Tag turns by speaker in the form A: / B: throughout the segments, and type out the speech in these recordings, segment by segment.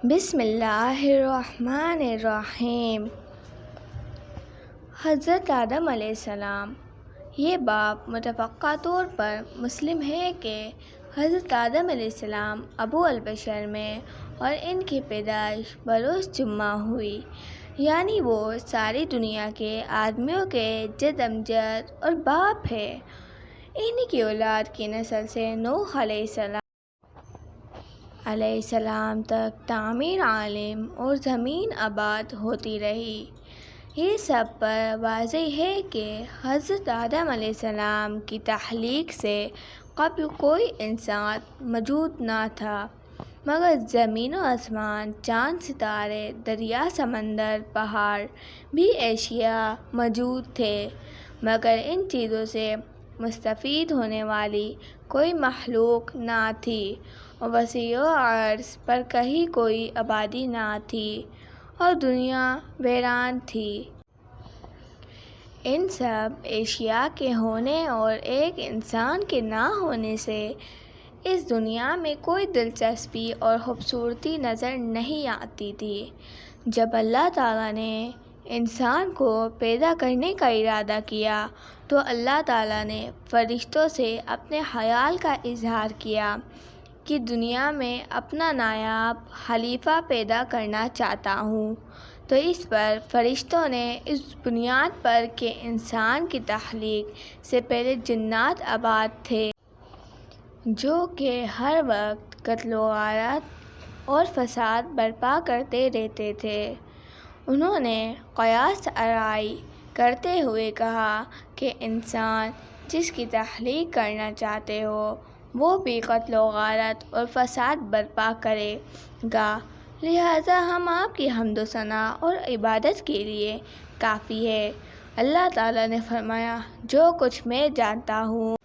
A: بسم اللہ الرحمن الرحیم۔ حضرت آدم علیہ السلام۔ یہ باب متفقہ طور پر مسلم ہے کہ حضرت آدم علیہ السلام ابو البشر میں اور ان کی پیدائش بروز جمعہ ہوئی، یعنی وہ ساری دنیا کے آدمیوں کے جد امجد اور باپ ہے۔ انہی کی اولاد کی نسل سے نوح علیہ السلام تک تعمیر عالم اور زمین آباد ہوتی رہی۔ یہ سب پر واضح ہے کہ حضرت آدم علیہ السلام کی تخلیق سے قبل کوئی انسان موجود نہ تھا، مگر زمین و آسمان، چاند ستارے، دریا سمندر، پہاڑ بھی اشیاء موجود تھے، مگر ان چیزوں سے مستفید ہونے والی کوئی مخلوق نہ تھی، اور وسیع عرض پر کہیں کوئی آبادی نہ تھی اور دنیا ویران تھی۔ ان سب اشیاء کے ہونے اور ایک انسان کے نہ ہونے سے اس دنیا میں کوئی دلچسپی اور خوبصورتی نظر نہیں آتی تھی۔ جب اللہ تعالیٰ نے انسان کو پیدا کرنے کا ارادہ کیا تو اللہ تعالیٰ نے فرشتوں سے اپنے خیال کا اظہار کیا کہ دنیا میں اپنا نایاب خلیفہ پیدا کرنا چاہتا ہوں، تو اس پر فرشتوں نے اس بنیاد پر کہ انسان کی تخلیق سے پہلے جنات آباد تھے، جو کہ ہر وقت قتل و غارت اور فساد برپا کرتے رہتے تھے، انہوں نے قیاس آرائی کرتے ہوئے کہا کہ انسان جس کی تخلیق کرنا چاہتے ہو وہ بھی قتل و غارت اور فساد برپا کرے گا، لہٰذا ہم آپ کی حمد و ثنا اور عبادت کے لیے کافی ہے۔ اللہ تعالیٰ نے فرمایا، جو کچھ میں جانتا ہوں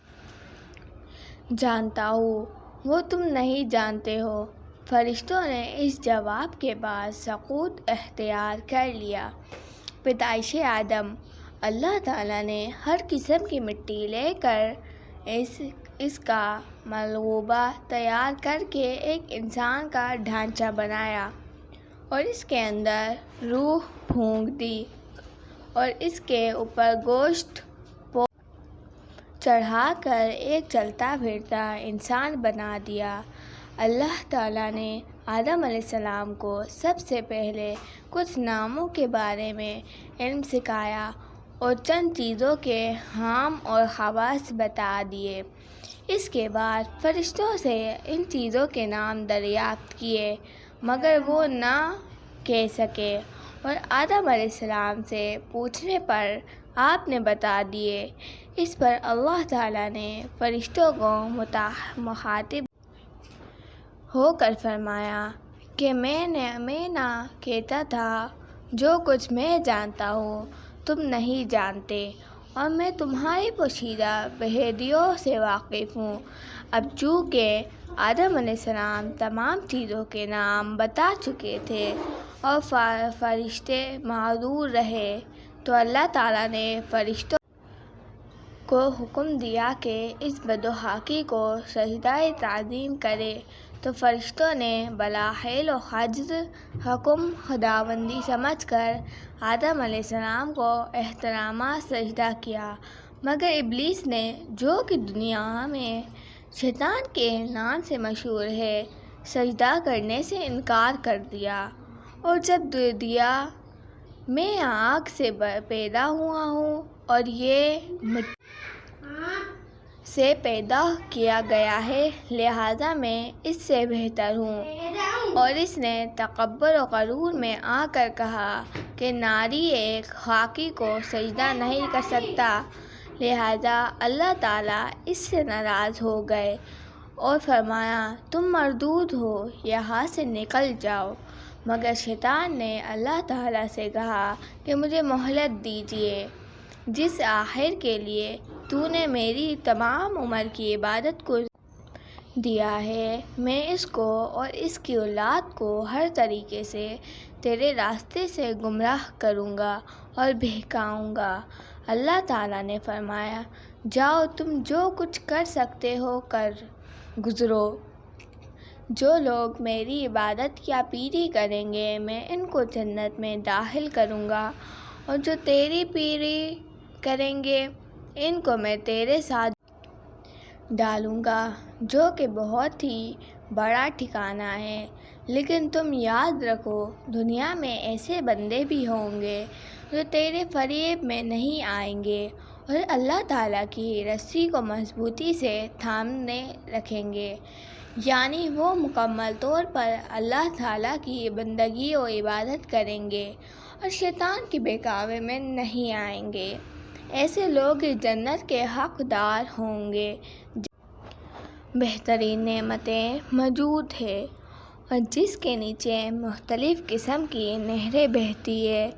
A: وہ تم نہیں جانتے ہو۔ فرشتوں نے اس جواب کے بعد سکوت اختیار کر لیا۔ پیدائش آدم۔ اللہ تعالیٰ نے ہر قسم کی مٹی لے کر اس کا ملغوبہ تیار کر کے ایک انسان کا ڈھانچہ بنایا اور اس کے اندر روح پھونک دی اور اس کے اوپر گوشت چڑھا کر ایک چلتا پھرتا انسان بنا دیا۔ اللہ تعالیٰ نے آدم علیہ السلام کو سب سے پہلے کچھ ناموں کے بارے میں علم سکھایا اور چند چیزوں کے حام اور خواص بتا دیے۔ اس کے بعد فرشتوں سے ان چیزوں کے نام دریافت کیے، مگر وہ نہ کہہ سکے، اور آدم علیہ السلام سے پوچھنے پر آپ نے بتا دیے۔ اس پر اللہ تعالیٰ نے فرشتوں کو مخاطب ہو کر فرمایا کہ میں نہ کہتا تھا، جو کچھ میں جانتا ہوں تم نہیں جانتے، اور میں تمہاری پوشیدہ بحیثیتوں سے واقف ہوں۔ اب چونکہ آدم علیہ السلام تمام چیزوں کے نام بتا چکے تھے اور فرشتے معذور رہے، تو اللہ تعالیٰ نے فرشتوں کو حکم دیا کہ اس بدخواہی کو سجدہ تعظیم کرے، تو فرشتوں نے بلا حیل و عجز حکم خداوندی سمجھ کر آدم علیہ السلام کو احتراما سجدہ کیا، مگر ابلیس نے، جو کہ دنیا میں شیطان کے نام سے مشہور ہے، سجدہ کرنے سے انکار کر دیا، اور جب دیا میں آگ سے پیدا ہوا ہوں اور یہ مٹی سے پیدا کیا گیا ہے، لہٰذا میں اس سے بہتر ہوں، اور اس نے تکبر و غرور میں آ کر کہا کہ ناری ایک خاکی کو سجدہ نہیں کر سکتا، لہٰذا اللہ تعالیٰ اس سے ناراض ہو گئے اور فرمایا، تم مردود ہو، یہاں سے نکل جاؤ۔ مگر شیطان نے اللہ تعالیٰ سے کہا کہ مجھے مہلت دیجیے، جس آخر کے لیے تو نے میری تمام عمر کی عبادت کو دیا ہے، میں اس کو اور اس کی اولاد کو ہر طریقے سے تیرے راستے سے گمراہ کروں گا اور بہکاؤں گا۔ اللہ تعالیٰ نے فرمایا، جاؤ تم جو کچھ کر سکتے ہو کر گزرو۔ جو لوگ میری عبادت یا پیری کریں گے میں ان کو جنت میں داخل کروں گا، اور جو تیری پیری کریں گے ان کو میں تیرے ساتھ ڈالوں گا، جو کہ بہت ہی بڑا ٹھکانہ ہے۔ لیکن تم یاد رکھو، دنیا میں ایسے بندے بھی ہوں گے جو تیرے فریب میں نہیں آئیں گے اور اللہ تعالیٰ کی رسی کو مضبوطی سے تھامے رکھیں گے، یعنی وہ مکمل طور پر اللہ تعالیٰ کی بندگی و عبادت کریں گے اور شیطان کے بہکاوے میں نہیں آئیں گے۔ ایسے لوگ جنت کے حقدار ہوں گے، بہترین نعمتیں موجود ہیں اور جس کے نیچے مختلف قسم کی نہریں بہتی ہیں۔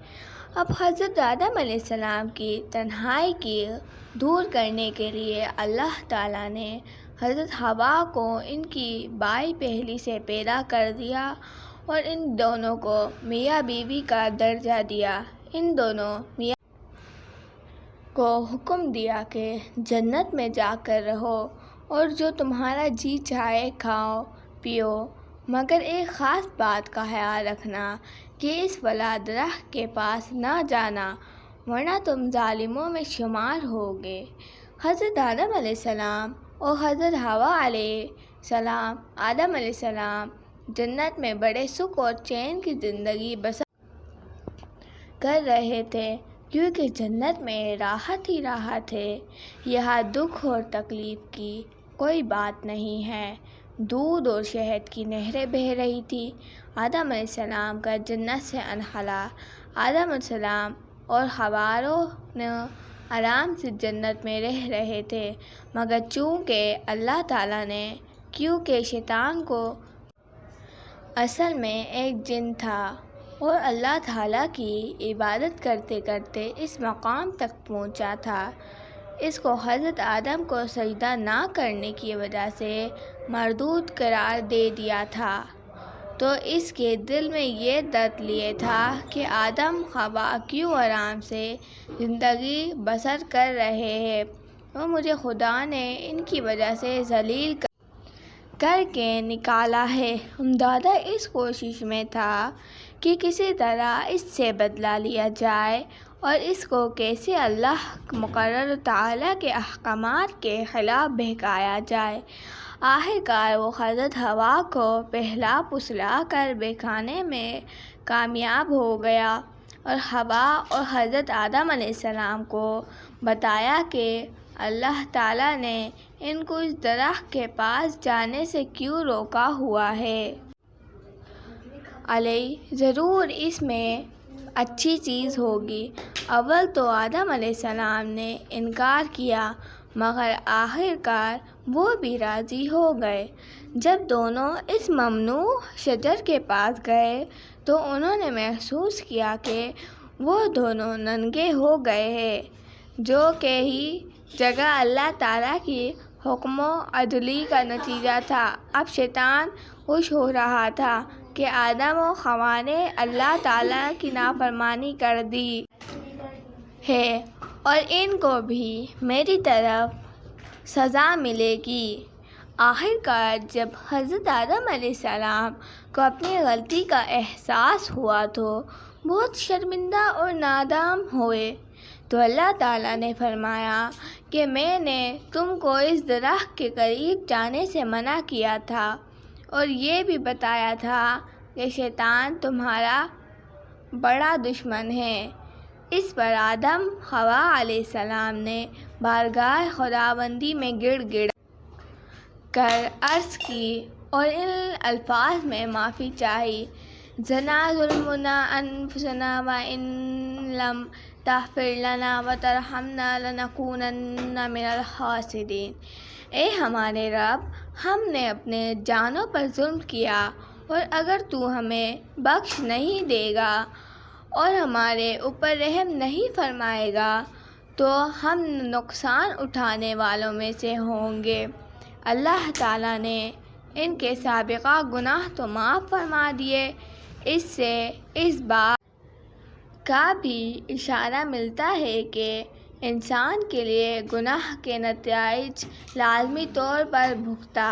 A: اب حضرت آدم علیہ السلام کی تنہائی کی دور کرنے کے لیے اللہ تعالیٰ نے حضرت حوا کو ان کی بائی پہلی سے پیدا کر دیا اور ان دونوں کو میاں بیوی کا درجہ دیا۔ ان دونوں میاں کو حکم دیا کہ جنت میں جا کر رہو اور جو تمہارا جی چاہے کھاؤ پیو، مگر ایک خاص بات کا خیال رکھنا کہ اس فلاں درخت کے پاس نہ جانا ورنہ تم ظالموں میں شمار ہوگے۔ حضرت آدم علیہ السلام اور حضرت حوا علیہ السلام آدم علیہ السلام جنت میں بڑے سکھ اور چین کی زندگی بسر کر رہے تھے، کیونکہ جنت میں راحت ہی راحت ہے، یہاں دکھ اور تکلیف کی کوئی بات نہیں ہے۔ دودھ اور شہد کی نہریں بہہ رہی تھی۔ آدم علیہ السلام کا جنت سے انخلا۔ آدم علیہ السلام اور حوا آرام سے جنت میں رہ رہے تھے، مگر چونکہ اللہ تعالیٰ نے کیونکہ شیطان کو اصل میں ایک جن تھا اور اللہ تعالیٰ کی عبادت کرتے کرتے اس مقام تک پہنچا تھا، اس کو حضرت آدم کو سجدہ نہ کرنے کی وجہ سے مردود قرار دے دیا تھا، تو اس کے دل میں یہ درد لیے تھا کہ آدم حوا کیوں آرام سے زندگی بسر کر رہے ہیں اور مجھے خدا نے ان کی وجہ سے ذلیل کر کے نکالا ہے۔ دادا اس کوشش میں تھا کہ کسی طرح اس سے بدلہ لیا جائے اور اس کو کیسے اللہ مقرر تعالیٰ کے احکامات کے خلاف بہکایا جائے۔ آخرکار وہ حضرت حوا کو بہلا پھسلا کر بہکانے میں کامیاب ہو گیا اور حوا اور حضرت آدم علیہ السلام کو بتایا کہ اللہ تعالیٰ نے ان کو اس درخت کے پاس جانے سے کیوں روکا ہوا ہے۔ ضرور اس میں اچھی چیز ہوگی۔ اول تو آدم علیہ السلام نے انکار کیا، مگر آخرکار وہ بھی راضی ہو گئے۔ جب دونوں اس ممنوع شجر کے پاس گئے تو انہوں نے محسوس کیا کہ وہ دونوں ننگے ہو گئے ہیں، جو کہ ہی جگہ اللہ تعالیٰ کی حکم و عدلی کا نتیجہ تھا۔ اب شیطان خوش ہو رہا تھا کہ آدم و حوا نے اللہ تعالیٰ کی نافرمانی کر دی ہے اور ان کو بھی میری طرف سزا ملے گی۔ آخرکار جب حضرت آدم علیہ السلام کو اپنی غلطی کا احساس ہوا تو بہت شرمندہ اور نادام ہوئے، تو اللہ تعالیٰ نے فرمایا کہ میں نے تم کو اس درخت کے قریب جانے سے منع کیا تھا اور یہ بھی بتایا تھا کہ شیطان تمہارا بڑا دشمن ہے۔ اس پر آدم حوا علیہ السلام نے بارگاہ خداوندی میں گڑ گڑ کر عرض کی اور ان الفاظ میں معافی چاہی: زنا ظلمنا انفسنا وان لم تغفر لنا وترحمنا لنکونن من الخاسرین۔ اے ہمارے رب، ہم نے اپنے جانوں پر ظلم کیا اور اگر تو ہمیں بخش نہیں دے گا اور ہمارے اوپر رحم نہیں فرمائے گا تو ہم نقصان اٹھانے والوں میں سے ہوں گے۔ اللہ تعالیٰ نے ان کے سابقہ گناہ تو معاف فرما دیے۔ اس سے اس بات کا بھی اشارہ ملتا ہے کہ انسان کے لیے گناہ کے نتائج لازمی طور پر بھگتا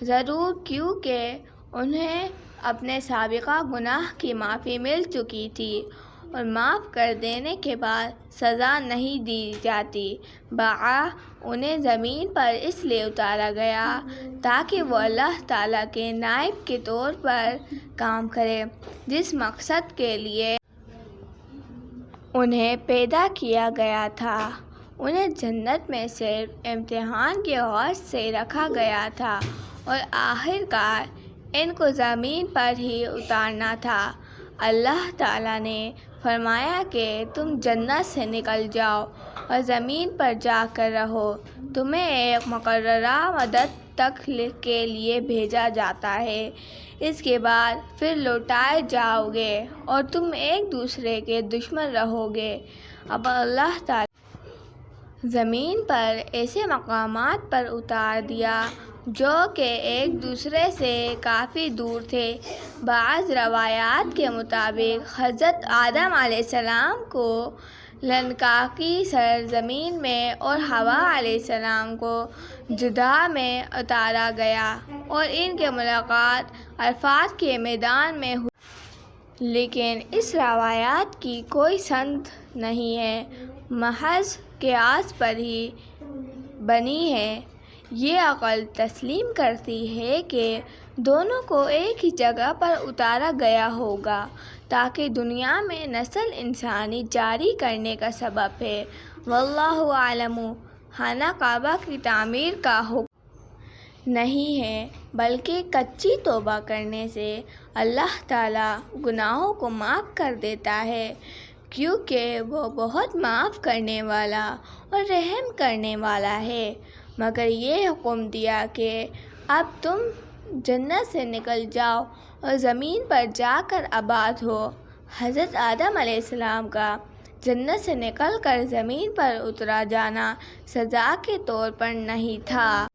A: ضرور، کیونکہ انہیں اپنے سابقہ گناہ کی معافی مل چکی تھی اور معاف کر دینے کے بعد سزا نہیں دی جاتی۔ انہیں زمین پر اس لیے اتارا گیا تاکہ وہ اللہ تعالیٰ کے نائب کے طور پر کام کرے، جس مقصد کے لیے انہیں پیدا کیا گیا تھا۔ انہیں جنت میں صرف امتحان کی غرض سے رکھا گیا تھا اور آخرکار ان کو زمین پر ہی اتارنا تھا۔ اللہ تعالیٰ نے فرمایا کہ تم جنت سے نکل جاؤ اور زمین پر جا کر رہو، تمہیں ایک مقررہ مدت تک کے لیے بھیجا جاتا ہے، اس کے بعد پھر لوٹائے جاؤ گے اور تم ایک دوسرے کے دشمن رہو گے۔ اب اللہ تعالیٰ زمین پر ایسے مقامات پر اتار دیا جو کہ ایک دوسرے سے کافی دور تھے۔ بعض روایات کے مطابق حضرت آدم علیہ السلام کو لنکا کی سرزمین میں اور حوا علیہ السلام کو جدہ میں اتارا گیا اور ان کی ملاقات عرفات کے میدان میں ہوئی، لیکن اس روایات کی کوئی سند نہیں ہے، محض قیاس پر ہی بنی ہے۔ یہ عقل تسلیم کرتی ہے کہ دونوں کو ایک ہی جگہ پر اتارا گیا ہوگا تاکہ دنیا میں نسل انسانی جاری کرنے کا سبب ہے۔ واللہ اعلم۔ خانہ کعبہ کی تعمیر کا حکم نہیں ہے، بلکہ کچی توبہ کرنے سے اللہ تعالیٰ گناہوں کو معاف کر دیتا ہے، کیونکہ وہ بہت معاف کرنے والا اور رحم کرنے والا ہے۔ مگر یہ حکم دیا کہ اب تم جنت سے نکل جاؤ اور زمین پر جا کر آباد ہو۔ حضرت آدم علیہ السلام کا جنت سے نکل کر زمین پر اترا جانا سزا کے طور پر نہیں تھا۔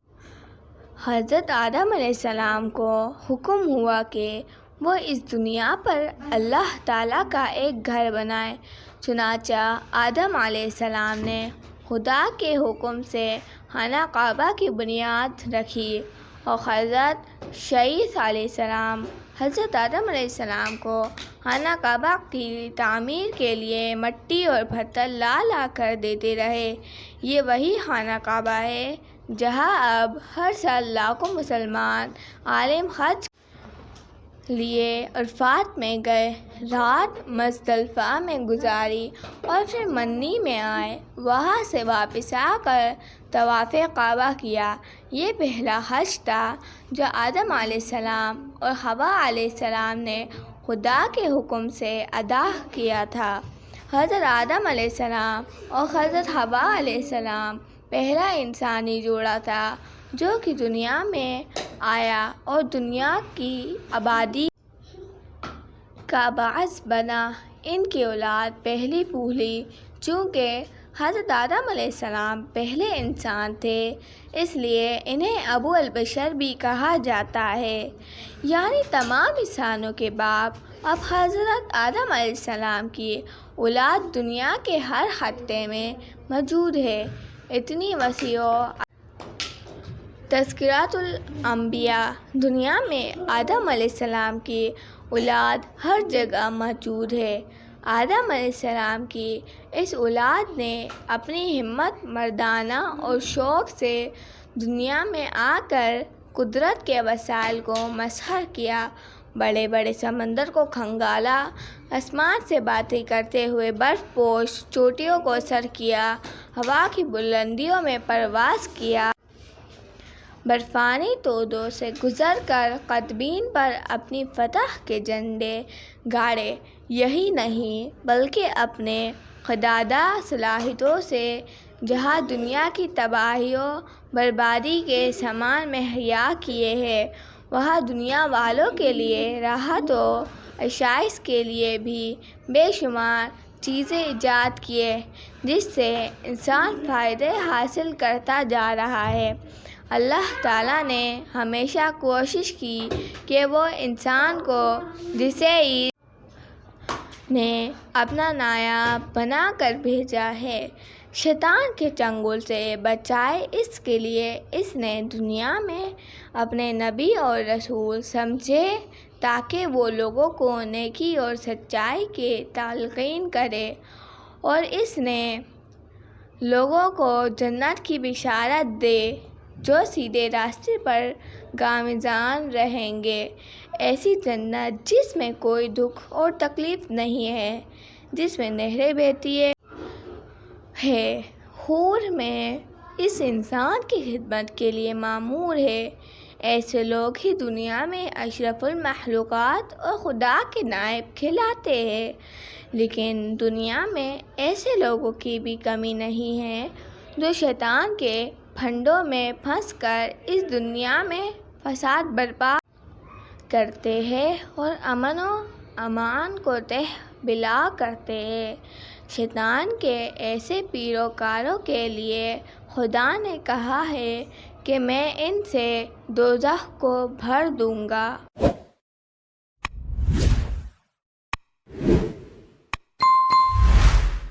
A: حضرت آدم علیہ السلام کو حکم ہوا کہ وہ اس دنیا پر اللہ تعالیٰ کا ایک گھر بنائے، چنانچہ آدم علیہ السلام نے خدا کے حکم سے خانہ کعبہ کی بنیاد رکھی اور حضرت شیث علیہ السلام حضرت آدم علیہ السلام کو خانہ کعبہ کی تعمیر کے لیے مٹی اور پتھر لا لا کر دیتے رہے۔ یہ وہی خانہ کعبہ ہے جہاں اب ہر سال لاکھوں مسلمان عالم حج لیے عرفات میں گئے، رات مزدلفہ میں گزاری اور پھر منی میں آئے، وہاں سے واپس آ کر طواف کعبہ کیا۔ یہ پہلا حج تھا جو آدم علیہ السلام اور حوا علیہ السلام نے خدا کے حکم سے ادا کیا تھا۔ حضرت آدم علیہ السلام اور حضرت حوا علیہ السلام پہلا انسانی جوڑا تھا جو کہ دنیا میں آیا اور دنیا کی آبادی کا باعث بنا۔ ان کی اولاد پہلی پھولی، چونکہ حضرت آدم علیہ السلام پہلے انسان تھے، اس لیے انہیں ابو البشر بھی کہا جاتا ہے، یعنی تمام انسانوں کے باپ۔ اب حضرت آدم علیہ السلام کی اولاد دنیا کے ہر خطے میں موجود ہے۔ اتنی وسیع و تذکرۃ الانبیاء دنیا میں آدم علیہ السلام کی اولاد ہر جگہ موجود ہے۔ آدم علیہ السلام کی اس اولاد نے اپنی ہمت مردانہ اور شوق سے دنیا میں آ کر قدرت کے وسائل کو مسخر کیا، بڑے بڑے سمندر کو کھنگالا، آسمان سے باتیں کرتے ہوئے برف پوش چوٹیوں کو سر کیا، ہوا کی بلندیوں میں پرواز کیا، برفانی تودوں سے گزر کر قطبین پر اپنی فتح کے جھنڈے گاڑے۔ یہی نہیں بلکہ اپنے خوددادہ صلاحیتوں سے جہاں دنیا کی تباہی و بربادی کے سامان مہیا کیے ہیں، وہاں دنیا والوں کے لیے راحت و عشائش کے لیے بھی بے شمار چیزیں ایجاد کیے، جس سے انسان فائدے حاصل کرتا جا رہا ہے۔ اللہ تعالیٰ نے ہمیشہ کوشش کی کہ وہ انسان کو جسے نے اپنا نائب بنا کر بھیجا ہے، شیطان کے چنگل سے بچائے، اس کے لیے اس نے دنیا میں اپنے نبی اور رسول سمجھے تاکہ وہ لوگوں کو نیکی اور سچائی کی تلقین کرے، اور اس نے لوگوں کو جنت کی بشارت دے جو سیدھے راستے پر گامزن رہیں گے، ایسی جنت جس میں کوئی دکھ اور تکلیف نہیں ہے، جس میں نہریں بہتی ہیں، حور میں اس انسان کی خدمت کے لیے مامور ہے۔ ایسے لوگ ہی دنیا میں اشرف المخلوقات اور خدا کے نائب کہلاتے ہیں، لیکن دنیا میں ایسے لوگوں کی بھی کمی نہیں ہے جو شیطان کے پھندوں میں پھنس کر اس دنیا میں فساد برپا کرتے ہیں اور امن و امان کو تہہ کرتے ہیں۔ شیطان کے ایسے پیروکاروں کے لیے خدا نے کہا ہے کہ میں ان سے دوزخ کو بھر دوں گا۔